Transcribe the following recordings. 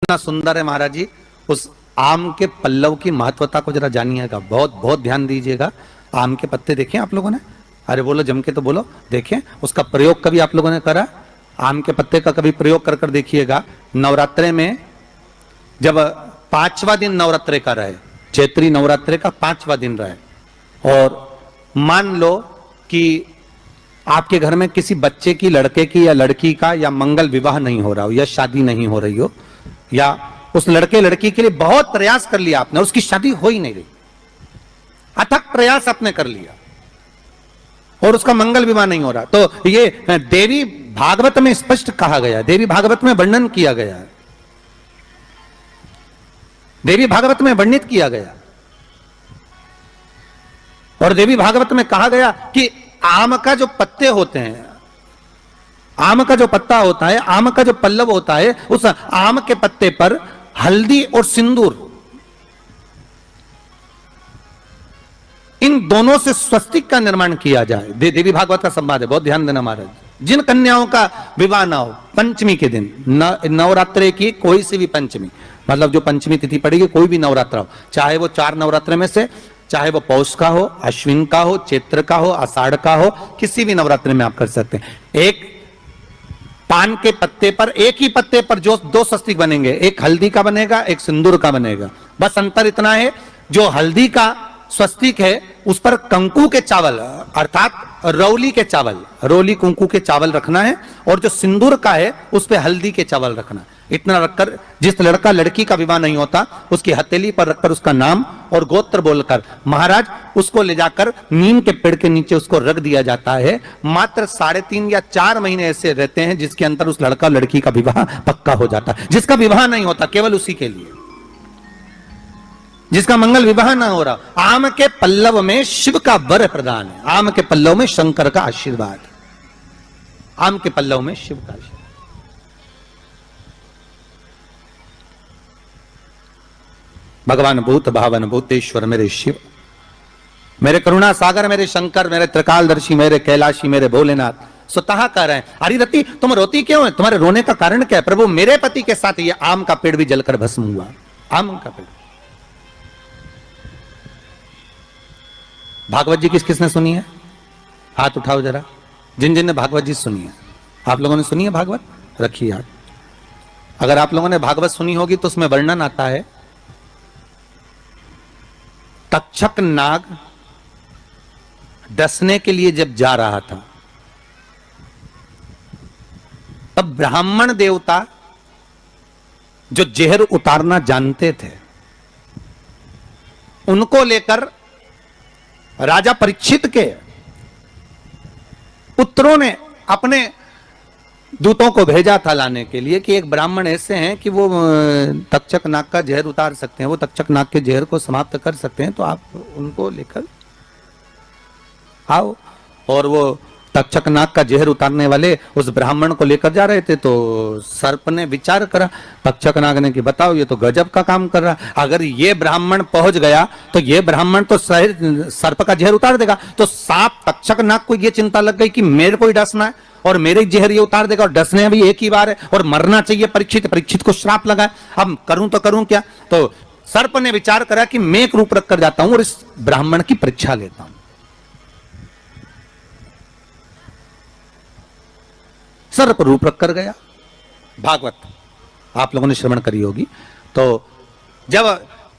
कितना सुंदर है महाराज जी। उस आम के पल्लव की महत्वता को जरा जानिएगा, बहुत बहुत ध्यान दीजिएगा। आम के पत्ते देखे आप लोगों ने? अरे बोलो जम के तो बोलो। देखें उसका प्रयोग कभी आप लोगों ने करा? आम के पत्ते का कभी प्रयोग कर कर देखिएगा। नवरात्रे में जब 5वां दिन नवरात्रे का रहे, चैत्री नवरात्रे का 5वां दिन रहे, और मान लो कि आपके घर में किसी बच्चे की, लड़के की या लड़की का या मंगल विवाह नहीं हो रहा हो या शादी नहीं हो रही हो, या उस लड़के लड़की के लिए बहुत प्रयास कर लिया आपने, उसकी शादी हो ही नहीं रही, अथक प्रयास आपने कर लिया और उसका मंगल विवाह नहीं हो रहा, तो ये देवी भागवत में स्पष्ट कहा गया, देवी भागवत में वर्णन किया गया है, देवी भागवत में वर्णित किया गया। और देवी भागवत में कहा गया कि आम का जो पत्ते होते हैं, आम का जो पत्ता होता है, आम का जो पल्लव होता है, उस आम के पत्ते पर हल्दी और सिंदूर, इन दोनों से स्वस्तिक का निर्माण किया जाए। देवी भागवत का संवाद है, बहुत ध्यान देना महाराज। जिन कन्याओं का विवाह ना हो पंचमी के दिन, नवरात्रे की कोई सी भी पंचमी, मतलब जो पंचमी तिथि पड़ेगी, कोई भी नवरात्र हो, चाहे वो 4 नवरात्र में से, चाहे वो पौष का हो, अश्विन का हो, चैत्र का हो, आषाढ़ का हो, किसी भी नवरात्र में आप कर सकते हैं। एक पान के पत्ते पर, एक ही पत्ते पर जो 2 स्वस्तिक बनेंगे, एक हल्दी का बनेगा, एक सिंदूर का बनेगा। बस अंतर इतना है, जो हल्दी का स्वस्तिक है उस पर कंकु के चावल, अर्थात रौली के चावल, रौली कुंकू के चावल रखना है, और जो सिंदूर का है उस पे हल्दी के चावल रखना। इतना रखकर जिस लड़का लड़की का विवाह नहीं होता उसकी हथेली पर रखकर उसका नाम और गोत्र बोलकर महाराज उसको ले जाकर नीम के पेड़ के नीचे उसको रख दिया जाता है। मात्र 3.5 या 4 महीने ऐसे रहते हैं जिसके अंदर उस लड़का लड़की का विवाह पक्का हो जाता है। जिसका विवाह नहीं होता केवल उसी के लिए, जिसका मंगल विवाह ना हो रहा। आम के पल्लव में शिव का वर प्रदान है, आम के पल्लव में शंकर का आशीर्वाद, आम के पल्लव में शिव का आशीर्वाद। भगवान भूत भावन भूतेश्वर मेरे शिव, मेरे करुणा सागर, मेरे शंकर, मेरे त्रिकालदर्शी, मेरे कैलाशी, मेरे भोलेनाथ स्वतः कह रहे हैं, अरे रति तुम रोती क्यों है? तुम्हारे रोने का कारण क्या है? प्रभु मेरे पति के साथ ये आम का पेड़ भी जलकर भस्म हुआ। आम का पेड़। भागवत जी किस किसने सुनी है? हाथ उठाओ जरा, जिन जिन ने भागवत जी सुनी है। आप लोगों ने सुनी है भागवत? रखिए हाथ। अगर आप लोगों ने भागवत सुनी होगी तो उसमें वर्णन आता है, तक्षक नाग डसने के लिए जब जा रहा था तब ब्राह्मण देवता जो जहर उतारना जानते थे उनको लेकर राजा परीक्षित के पुत्रों ने अपने दूतों को भेजा था लाने के लिए कि एक ब्राह्मण ऐसे हैं कि वो तक्षक नाग का जहर उतार सकते हैं, वो तक्षक नाग के जहर को समाप्त कर सकते हैं, तो आप उनको लेकर आओ। और वो तक्षक नाग का जहर उतारने वाले उस ब्राह्मण को लेकर जा रहे थे, तो सर्प ने विचार करा, तक्षक नाग ने कि बताओ ये तो गजब का काम कर रहा, अगर ये ब्राह्मण पहुंच गया तो ये ब्राह्मण तो सर्प का जहर उतार देगा। तो सांप तक्षक नाग को ये चिंता लग गई कि मेरे को ही डसना है और मेरे जहर ये उतार देगा, और डसने भी एक ही बार है और मरना चाहिए परीक्षित, परीक्षित को श्राप लगा, अब करूं तो करूं क्या? तो सर्प ने विचार करा कि मैं एक रूप रख कर जाता हूं और इस ब्राह्मण की परीक्षा लेता हूं। सर्प रूप रख कर गया। भागवत आप लोगों ने श्रवण करी होगी। तो जब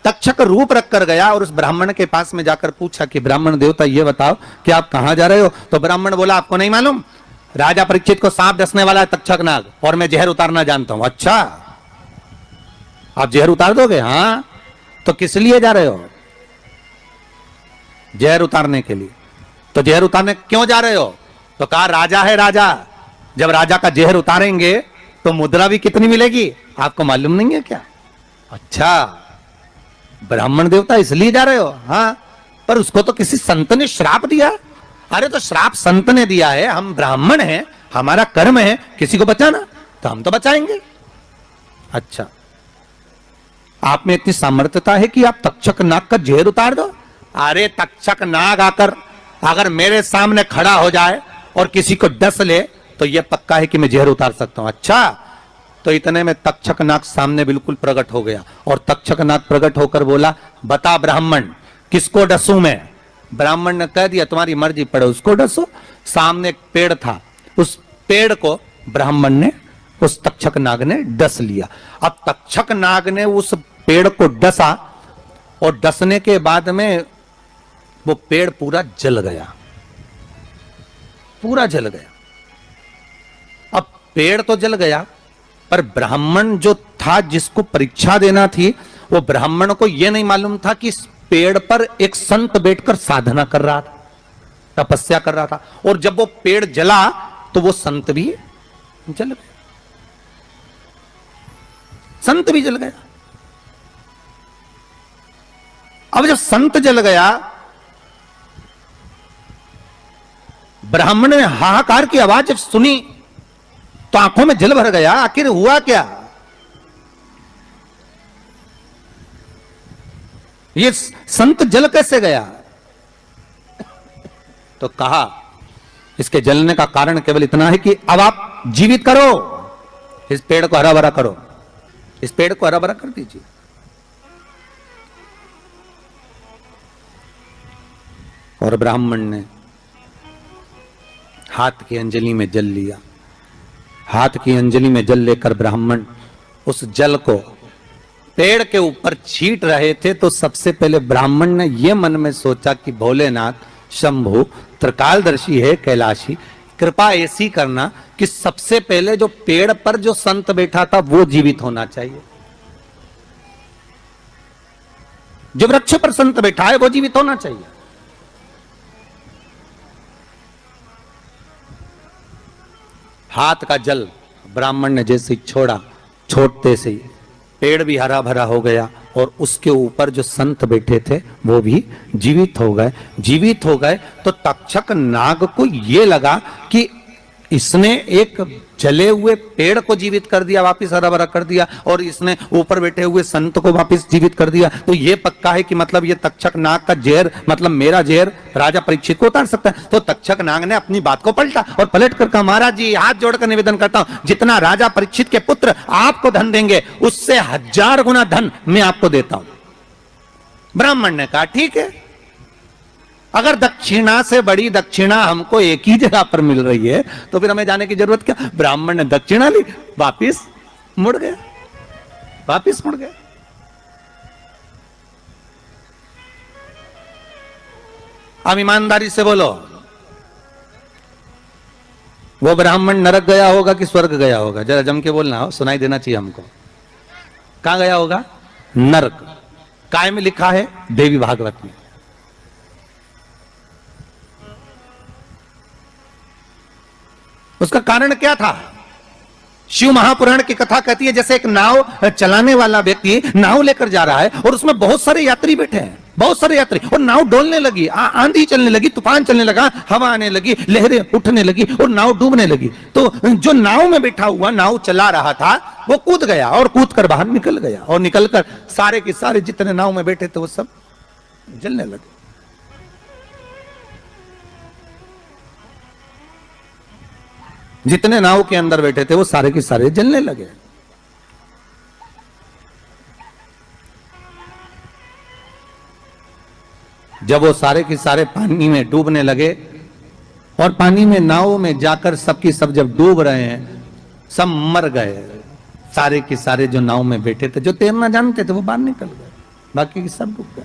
तक्षक रूप रख कर गया और उस ब्राह्मण के पास में जाकर पूछा कि ब्राह्मण देवता ये बताओ कि आप कहां जा रहे हो? तो ब्राह्मण बोला आपको नहीं मालूम, राजा परीक्षित को सांप डसने वाला है तक्षक नाग, और मैं जहर उतारना जानता हूं। अच्छा आप जहर उतार दोगे? हाँ। तो किस लिए जा रहे हो? जहर उतारने के लिए। तो जहर उतारने क्यों जा रहे हो? तो कहा राजा है राजा, जब राजा का जहर उतारेंगे तो मुद्रा भी कितनी मिलेगी, आपको मालूम नहीं है क्या? अच्छा ब्राह्मण देवता इसलिए जा रहे हो? हाँ। पर उसको तो किसी संत ने श्राप दिया। अरे तो श्राप संत ने दिया है, हम ब्राह्मण हैं, हमारा कर्म है किसी को बचाना, तो हम तो बचाएंगे। अच्छा आप में इतनी सामर्थ्यता है कि आप तक्षक नाग का जहर उतार दो? अरे तक्षक नाग आकर अगर मेरे सामने खड़ा हो जाए और किसी को डस ले तो यह पक्का है कि मैं जहर उतार सकता हूं। अच्छा तो इतने में तक्षक नाग सामने बिल्कुल प्रकट हो गया और तक्षक नाग प्रकट होकर बोला, बता ब्राह्मण किसको डसूं मैं? ब्राह्मण ने कह दिया तुम्हारी मर्जी, पड़े उसको डसो। सामने एक पेड़ था, उस पेड़ को ब्राह्मण ने, उस तक्षक नाग ने डस लिया। अब तक्षक नाग ने उस पेड़ को डसा और डसने के बाद में वो पेड़ पूरा जल गया, पूरा जल गया। अब पेड़ तो जल गया, पर ब्राह्मण जो था जिसको परीक्षा देना थी, वो ब्राह्मण को यह नहीं मालूम था कि इस पेड़ पर एक संत बैठकर साधना कर रहा था, तपस्या कर रहा था। और जब वो पेड़ जला तो वो संत भी जल गया, संत भी जल गया। अब जब संत जल गया, ब्राह्मण ने हाहाकार की आवाज जब सुनी तो आंखों में जल भर गया। आखिर हुआ क्या? ये संत जल कैसे गया? तो कहा इसके जलने का कारण केवल इतना है कि अब आप जीवित करो, इस पेड़ को हरा भरा करो, इस पेड़ को हरा भरा कर दीजिए। और ब्राह्मण ने हाथ की अंजलि में जल लिया। हाथ की अंजलि में जल लेकर ब्राह्मण उस जल को पेड़ के ऊपर छींट रहे थे, तो सबसे पहले ब्राह्मण ने यह मन में सोचा कि भोलेनाथ, शंभु, त्रिकालदर्शी है कैलाशी, कृपा ऐसी करना कि सबसे पहले जो पेड़ पर जो संत बैठा था वो जीवित होना चाहिए। जो वृक्ष पर संत बैठा है वो जीवित होना चाहिए। हाथ का जल ब्राह्मण ने जैसे ही छोड़ा, छोड़ते से ही पेड़ भी हरा भरा हो गया और उसके ऊपर जो संत बैठे थे वो भी जीवित हो गए। जीवित हो गए तो तक्षक नाग को ये लगा कि इसने एक जले हुए पेड़ को जीवित कर दिया, वापिस हरा भरा कर दिया, और इसने ऊपर बैठे हुए संत को वापिस जीवित कर दिया। तो ये पक्का है कि मतलब ये तक्षक नाग का जहर, मतलब मेरा जहर राजा परीक्षित को उतार सकता है। तो तक्षक नाग ने अपनी बात को पलटा और पलट कर कहा, महाराज जी हाथ जोड़कर निवेदन करता हूं, जितना राजा परीक्षित के पुत्र आपको धन देंगे उससे 1000 गुना धन मैं आपको देता हूं। ब्राह्मण ने कहा ठीक है, अगर दक्षिणा से बड़ी दक्षिणा हमको एक ही जगह पर मिल रही है तो फिर हमें जाने की जरूरत क्या। ब्राह्मण ने दक्षिणा ली, वापिस मुड़ गया, वापिस मुड़ गया। अब ईमानदारी से बोलो, वो ब्राह्मण नरक गया होगा कि स्वर्ग गया होगा? जरा जम के बोलना, हो सुनाई देना चाहिए हमको। कहां गया होगा? नरक। काय में लिखा है? देवी भागवत में। उसका कारण क्या था? शिव महापुराण की कथा कहती है जैसे एक नाव चलाने वाला व्यक्ति नाव लेकर जा रहा है और उसमें बहुत सारे यात्री बैठे हैं, बहुत सारे यात्री, और नाव डोलने लगी, आंधी चलने लगी, तूफान चलने लगा, हवा आने लगी, लहरें उठने लगी और नाव डूबने लगी। तो जो नाव में बैठा हुआ, नाव चला रहा था, वो कूद गया और कूद कर बाहर निकल गया, और निकलकर सारे के सारे जितने नाव में बैठे थे वो सब जलने लगे। जितने नाव के अंदर बैठे थे वो सारे के सारे जलने लगे। जब वो सारे के सारे पानी में डूबने लगे और पानी में नाव में जाकर सबकी सब जब डूब रहे हैं, सब मर गए, सारे के सारे जो नाव में बैठे थे, जो तैरना जानते थे वो बाहर निकल गए, बाकी के सब डूब गए।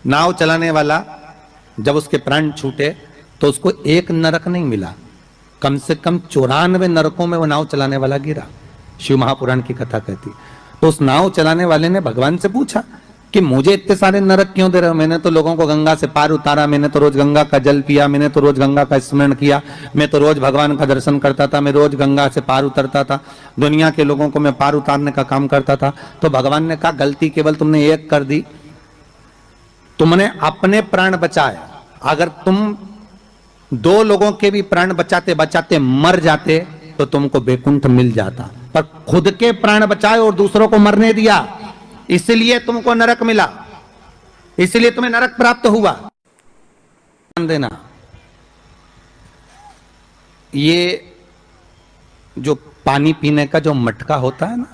नाव चलाने वाला जब उसके प्राण छूटे तो उसको एक नरक नहीं मिला, कम से कम 94 नरकों में वो नाव चलाने वाला गिरा। शिव महापुराण की कथा कहती। तो उस नाव चलाने वाले ने भगवान से पूछा कि मुझे इतने सारे नरक क्यों दे रहे हो? मैंने तो लोगों को गंगा से पार उतारा, मैंने तो रोज गंगा का जल पिया, मैंने तो रोज गंगा का स्मरण किया, मैं तो रोज भगवान का दर्शन करता था, मैं रोज गंगा से पार उतरता था, दुनिया के लोगों को मैं पार उतारने का काम करता था। तो भगवान ने कहा गलती केवल तुमने एक कर दी, तुमने अपने प्राण बचाए। अगर तुम 2 लोगों के भी प्राण बचाते बचाते मर जाते तो तुमको बैकुंठ मिल जाता, पर खुद के प्राण बचाए और दूसरों को मरने दिया, इसलिए तुमको नरक मिला, इसलिए तुम्हें नरक प्राप्त हुआ। ध्यान देना, ये जो पानी पीने का जो मटका होता है ना,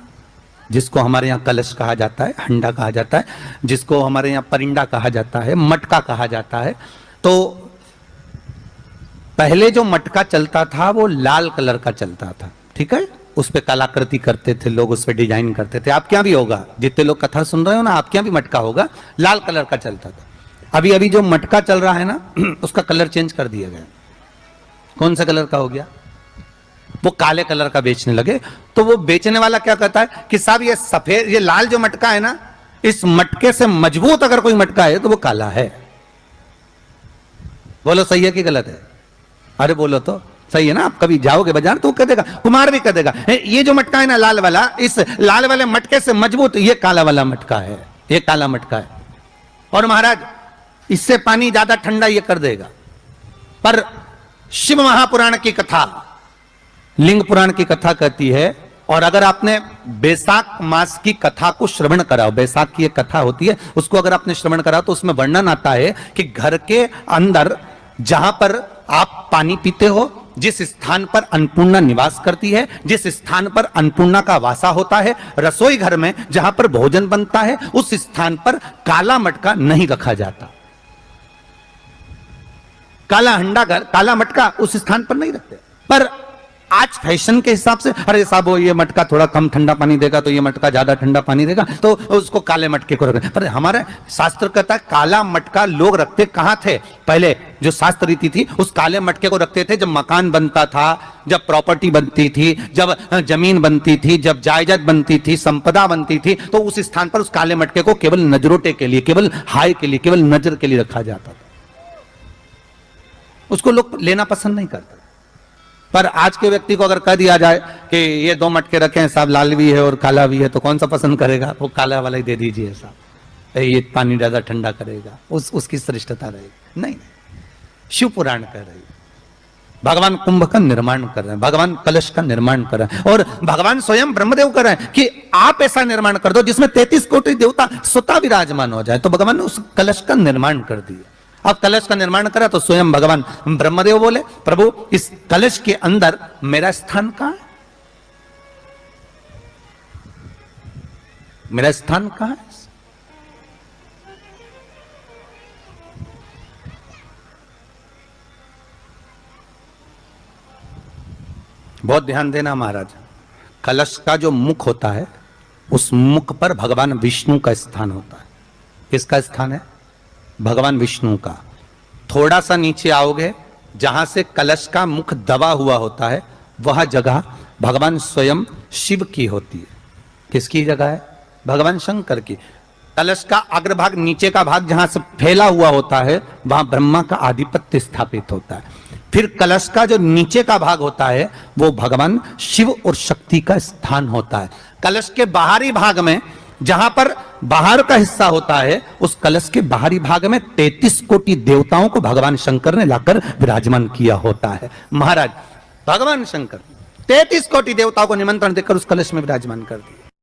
जिसको हमारे यहाँ कलश कहा जाता है, हंडा कहा जाता है, जिसको हमारे यहाँ परिंडा कहा जाता है, मटका कहा जाता है, तो पहले जो मटका चलता था वो लाल कलर का चलता था, ठीक है। उस पे कलाकृति करते थे लोग, उस पे डिजाइन करते थे। आपके यहाँ भी होगा, जितने लोग कथा सुन रहे हो ना, आपके यहाँ भी मटका होगा, लाल कलर का चलता था। अभी अभी जो मटका चल रहा है ना, उसका कलर चेंज कर दिया गया। कौन सा कलर का हो गया? वो काले कलर का बेचने लगे। तो वो बेचने वाला क्या कहता है कि साहब ये सफेद, ये लाल जो मटका है ना, इस मटके से मजबूत अगर कोई मटका है तो वो काला है। बोलो सही है कि गलत है? अरे बोलो तो सही है ना। आप कभी जाओगे बाजार तो कह देगा, कुमार भी कह देगा, ये जो मटका है ना लाल वाला, इस लाल वाले मटके से मजबूत ये काला वाला मटका है, ये काला मटका है। और महाराज इससे पानी ज्यादा ठंडा ये कर देगा। पर शिव महापुराण की कथा, लिंग पुराण की कथा कहती है, और अगर आपने बैसाख मास की कथा को श्रवण कराओ, बैसाख की एक कथा होती है, उसको अगर आपने श्रवण कराओ तो उसमें वर्णन आता है कि घर के अंदर जहां पर आप पानी पीते हो, जिस स्थान पर अन्नपूर्णा निवास करती है, जिस स्थान पर अन्नपूर्णा का वासा होता है, रसोई घर में जहां पर भोजन बनता है, उस स्थान पर काला मटका नहीं रखा जाता। काला हंडा घर, काला मटका उस स्थान पर नहीं रखते। पर आज फैशन के हिसाब से, अरे साहब वो ये मटका थोड़ा कम ठंडा पानी देगा तो ये मटका ज्यादा ठंडा पानी देगा, तो उसको काले मटके को रखते। पर हमारे शास्त्र कहता है काला मटका लोग रखते कहां थे? पहले जो शास्त्र रीति थी, उस काले मटके को रखते थे जब मकान बनता था, जब प्रॉपर्टी बनती थी, जब जमीन बनती थी, जब जायदाद बनती थी, संपदा बनती थी, तो उस स्थान पर उस काले मटके को केवल नजरोटे के लिए, केवल हाय के लिए, केवल नजर के लिए रखा जाता था। उसको लोग लेना पसंद नहीं करते। पर आज के व्यक्ति को अगर कह दिया जाए कि ये दो मटके रखे हैं साहब, लाल भी है और काला भी है, तो कौन सा पसंद करेगा? वो काला वाला ही दे दीजिए साहब, ये पानी ज्यादा ठंडा करेगा, उसकी श्रेष्ठता रहेगी। नहीं, शिव पुराण कह रही, भगवान कुंभ का निर्माण कर रहे हैं, भगवान कलश का निर्माण कर रहे हैं, और भगवान स्वयं ब्रह्मदेव कर रहे हैं कि आप ऐसा निर्माण कर दो जिसमें 33 कोटि देवता स्वतः विराजमान हो जाए। तो भगवान ने उस कलश का निर्माण कर दिया। अब कलश का निर्माण करा तो स्वयं भगवान ब्रह्मदेव बोले, प्रभु इस कलश के अंदर मेरा स्थान कहां है? मेरा स्थान कहां है? बहुत ध्यान देना महाराज, कलश का जो मुख होता है, उस मुख पर भगवान विष्णु का स्थान होता है। किसका स्थान है? भगवान विष्णु का। थोड़ा सा नीचे आओगे, जहां से कलश का मुख दबा हुआ होता है, वह जगह भगवान स्वयं शिव की होती है। किसकी जगह है? भगवान शंकर की। कलश का अग्रभाग, नीचे का भाग जहां से फैला हुआ होता है, वहां ब्रह्मा का आधिपत्य स्थापित होता है। फिर कलश का जो नीचे का भाग होता है, वो भगवान शिव और शक्ति का स्थान होता है। कलश के बाहरी भाग में, जहां पर बाहर का हिस्सा होता है, उस कलश के बाहरी भाग में 33 कोटि देवताओं को भगवान शंकर ने लाकर विराजमान किया होता है। महाराज भगवान शंकर 33 कोटि देवताओं को निमंत्रण देकर उस कलश में विराजमान कर दिया।